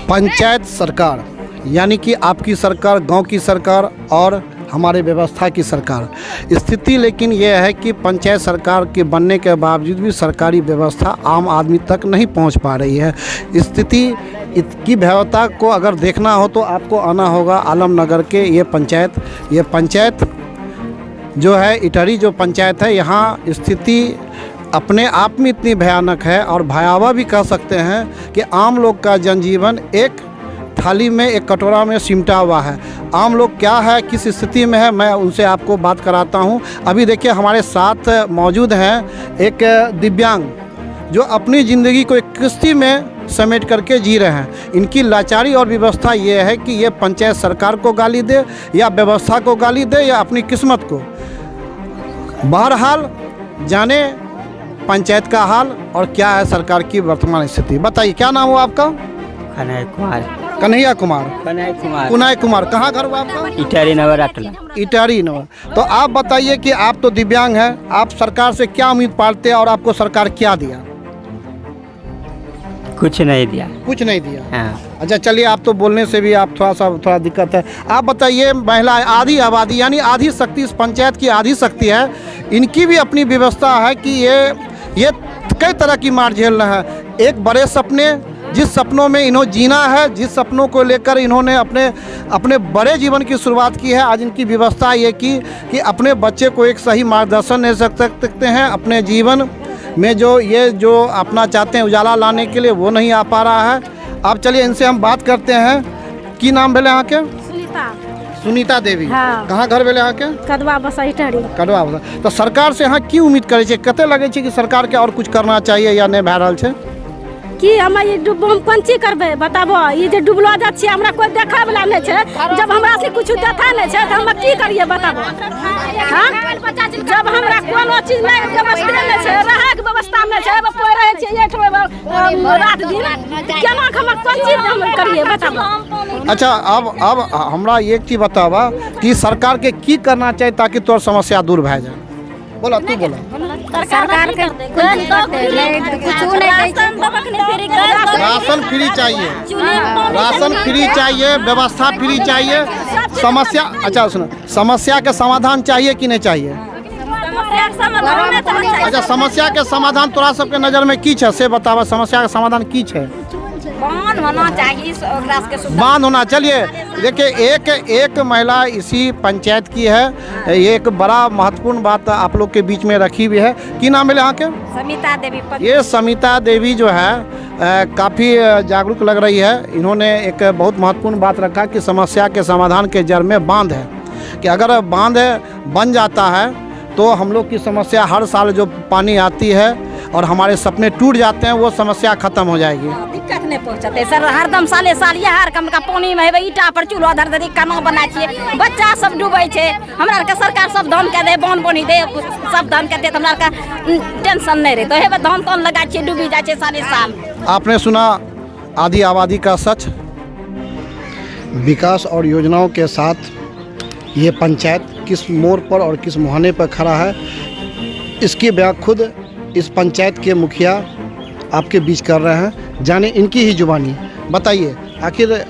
पंचायत सरकार यानी कि आपकी सरकार, गांव की सरकार और हमारे व्यवस्था की सरकार। स्थिति लेकिन यह है कि पंचायत सरकार के बनने के बावजूद भी सरकारी व्यवस्था आम आदमी तक नहीं पहुंच पा रही है। स्थिति की भयावहता को अगर देखना हो तो आपको आना होगा आलमनगर के ये पंचायत जो है इटहरी जो पंचायत है, यहाँ स्थिति अपने आप में इतनी भयानक है और भयावह भी कह सकते हैं कि आम लोग का जनजीवन एक थाली में, एक कटोरा में सिमटा हुआ है। आम लोग क्या है, किस स्थिति में है, मैं उनसे आपको बात कराता हूं। अभी देखिए हमारे साथ मौजूद हैं एक दिव्यांग जो अपनी ज़िंदगी को एक किश्ती में समेट करके जी रहे हैं। इनकी लाचारी और व्यवस्था ये है कि ये पंचायत सरकार को गाली दे या व्यवस्था को गाली दे या अपनी किस्मत को। बहरहाल जाने पंचायत का हाल और क्या है सरकार की वर्तमान स्थिति। बताइए, क्या नाम हुआ आपका? कन्हैया कुमार। कहाँ घर हुआ आपका? इटहरी नगर अटला। इटहरी नगर। तो आप बताइए कि आप तो दिव्यांग हैं, आप सरकार से क्या उम्मीद पालते हैं और आपको सरकार क्या दिया? कुछ नहीं दिया। कुछ नहीं दिया। हाँ। अच्छा चलिए, आप तो बोलने से भी आप थोड़ा दिक्कत है। आप बताइए, महिला आधी आबादी यानी आधी शक्ति, इस पंचायत की आधी शक्ति है, इनकी भी अपनी व्यवस्था है कि ये कई तरह की मार झेल रहे हैं। एक बड़े सपने, जिस सपनों में इन्होंने जीना है, जिस सपनों को लेकर इन्होंने अपने बड़े जीवन की शुरुआत की है, आज इनकी व्यवस्था ये कि अपने बच्चे को एक सही मार्गदर्शन दे सकते हैं। अपने जीवन में जो अपना चाहते हैं उजाला लाने के लिए, वो नहीं आ पा रहा है। अब चलिए इनसे हम बात करते हैं। की नाम भेले यहाँ के? सुनीता देवी। हाँ। कहाँ घर भेले यहाँ के? कदवा बसा इटहरी। कदवा बसा। तो सरकार से यहाँ की उम्मीद करे, कते लगे कि सरकार के और कुछ करना चाहिए या नहीं भए रहल छै? कि हम ये हम कोन चीज करबे बताबो? ये जे डूबलो जा छी, हमरा कोई देखा वाला नहीं छै। जब हमरा से कुछ देखा नहीं छै त हम की करिए बताबो? हां, जब हमरा कोनो चीज नहीं व्यवस्था नहीं छै, रहे के व्यवस्था नहीं छै, कोई रहे छै ये रात दिन, केना हम कोन चीज हम करिए बताबो? अच्छा, अब हमरा एक चीज बतावा कि सरकार के की करना चाहिए ताकि तोर समस्या दूर भए जाए। बोला, तू बोला। सरकार के राशन फ्री चाहिए, राशन फ्री चाहिए, व्यवस्था फ्री चाहिए। समस्या, अच्छा सुनो, समस्या के समाधान चाहिए कि नहीं चाहिए? अच्छा, समस्या के समाधान तोरा सबके नजर में की छै से बतावा। समस्या के समाधान की छै? बांध होना चाहिए, बांध होना। चलिए देखिए, एक महिला इसी पंचायत की है, ये एक बड़ा महत्वपूर्ण बात आप लोग के बीच में रखी हुई है। की नाम है यहाँ के? समिता देवी। ये समिता देवी जो है काफ़ी जागरूक लग रही है। इन्होंने एक बहुत महत्वपूर्ण बात रखा कि समस्या के समाधान के जड़ में बांध है, कि अगर बांध बन जाता है तो हम लोग की समस्या, हर साल जो पानी आती है और हमारे सपने टूट जाते हैं, वो समस्या खत्म हो जाएगी। दिक्कत नहीं पहुँचते सर, हरदम साले साल ये हर कम का पानी में हेबे ईटा पर चूल्हा धर दे, खाना बना छिए, बच्चा सब डूबे छे। हमरा के सरकार सब धान के दे, बांध बनी दे, सब धान के दे, हमरा का टेंशन नहीं रहे। तो हेबे धान लगा छिए, डूबी जाए छे साले साल। आपने सुना आधी आबादी का सच। विकास और योजनाओं के साथ ये पंचायत किस मोड़ पर और किस मुहाने पर खड़ा है, इसकी बयान खुद इस पंचायत के मुखिया आपके बीच कर रहे हैं। जाने इनकी ही जुबानी। बताइए, आखिर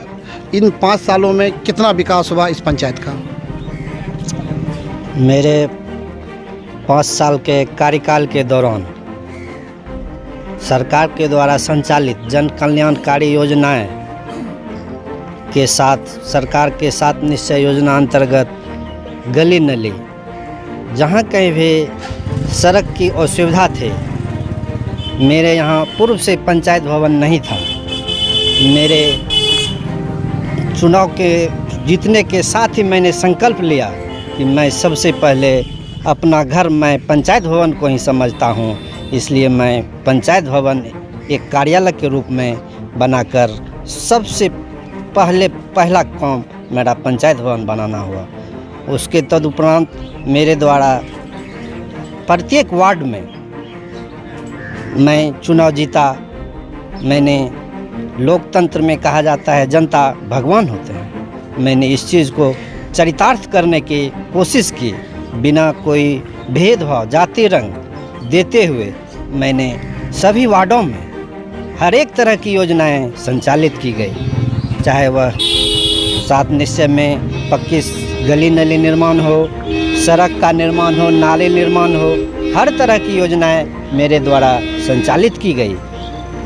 इन 5 सालों में कितना विकास हुआ इस पंचायत का? मेरे 5 साल के कार्यकाल के दौरान सरकार के द्वारा संचालित जन कल्याणकारी योजनाएं के साथ, सरकार के साथ निश्चय योजना अंतर्गत गली नली, जहाँ कहीं भी सड़क की असुविधा थी, मेरे यहाँ पूर्व से पंचायत भवन नहीं था। मेरे चुनाव के जीतने के साथ ही मैंने संकल्प लिया कि मैं सबसे पहले अपना घर मैं पंचायत भवन को ही समझता हूँ, इसलिए मैं पंचायत भवन एक कार्यालय के रूप में बनाकर सबसे पहला काम मेरा पंचायत भवन बनाना हुआ। उसके तदुपरांत मेरे द्वारा प्रत्येक वार्ड में मैं चुनाव जीता। मैंने, लोकतंत्र में कहा जाता है जनता भगवान होते हैं, मैंने इस चीज़ को चरितार्थ करने की कोशिश की। बिना कोई भेदभाव, जाति रंग देते हुए मैंने सभी वार्डों में हर एक तरह की योजनाएं संचालित की गई। चाहे वह 7 निश्चय में पक्की गली नली निर्माण हो, सड़क का निर्माण हो, नाले निर्माण हो, हर तरह की योजनाएं मेरे द्वारा संचालित की गई।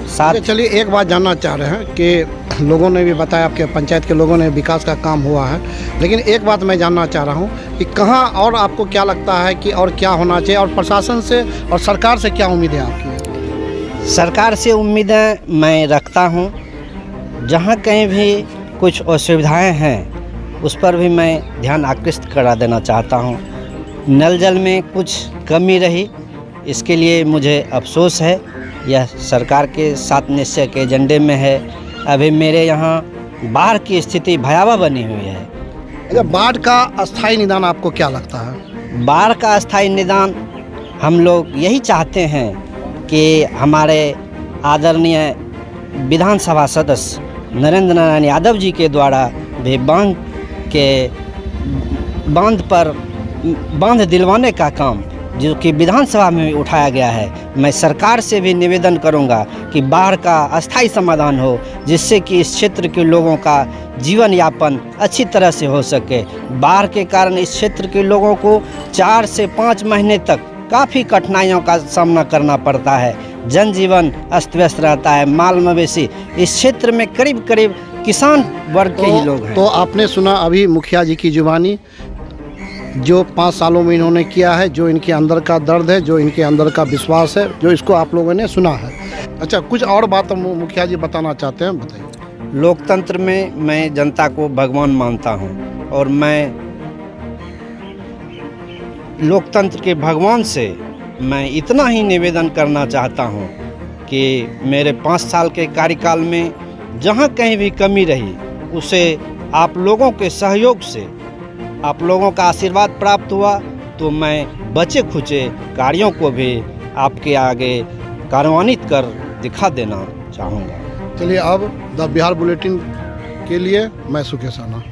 साथ चलिए एक बात जानना चाह रहे हैं कि लोगों ने भी बताया, आपके पंचायत के लोगों ने विकास का काम हुआ है, लेकिन एक बात मैं जानना चाह रहा हूँ कि कहाँ और आपको क्या लगता है कि और क्या होना चाहिए, और प्रशासन से और सरकार से क्या उम्मीद है आपकी? सरकार से उम्मीदें मैं रखता हूँ। जहाँ कहीं भी कुछ असुविधाएं हैं उस पर भी मैं ध्यान आकृष्ट करा देना चाहता हूँ। नल जल में कुछ कमी रही, इसके लिए मुझे अफसोस है। यह सरकार के 7 निश्चय के एजेंडे में है। अभी मेरे यहाँ बाढ़ की स्थिति भयावह बनी हुई है। अच्छा, बाढ़ का अस्थायी निदान आपको क्या लगता है? बाढ़ का अस्थायी निदान हम लोग यही चाहते हैं कि हमारे आदरणीय विधानसभा सदस्य नरेंद्र नारायण यादव जी के द्वारा भी बांध दिलवाने का काम जो कि विधानसभा में भी उठाया गया है। मैं सरकार से भी निवेदन करूंगा कि बाढ़ का अस्थायी समाधान हो, जिससे कि इस क्षेत्र के लोगों का जीवन यापन अच्छी तरह से हो सके। बाढ़ के कारण इस क्षेत्र के लोगों को 4 से 5 महीने तक काफ़ी कठिनाइयों का सामना करना पड़ता है। जनजीवन अस्त व्यस्त रहता है, माल मवेशी। इस क्षेत्र में करीब करीब किसान वर्ग के ही लोग हैं। तो आपने सुना अभी मुखिया जी की जुबानी, जो 5 सालों में इन्होंने किया है, जो इनके अंदर का दर्द है, जो इनके अंदर का विश्वास है, जो इसको आप लोगों ने सुना है। अच्छा, कुछ और बात मुखिया जी बताना चाहते हैं, बताइए। लोकतंत्र में मैं जनता को भगवान मानता हूं, और मैं लोकतंत्र के भगवान से मैं इतना ही निवेदन करना चाहता हूं कि मेरे 5 साल के कार्यकाल में जहां कहीं भी कमी रही उसे आप लोगों के सहयोग से, आप लोगों का आशीर्वाद प्राप्त हुआ तो मैं बचे खुचे कार्यों को भी आपके आगे कार्यान्वित कर दिखा देना चाहूँगा। चलिए, अब द बिहार बुलेटिन के लिए मैं सुकेश राणा।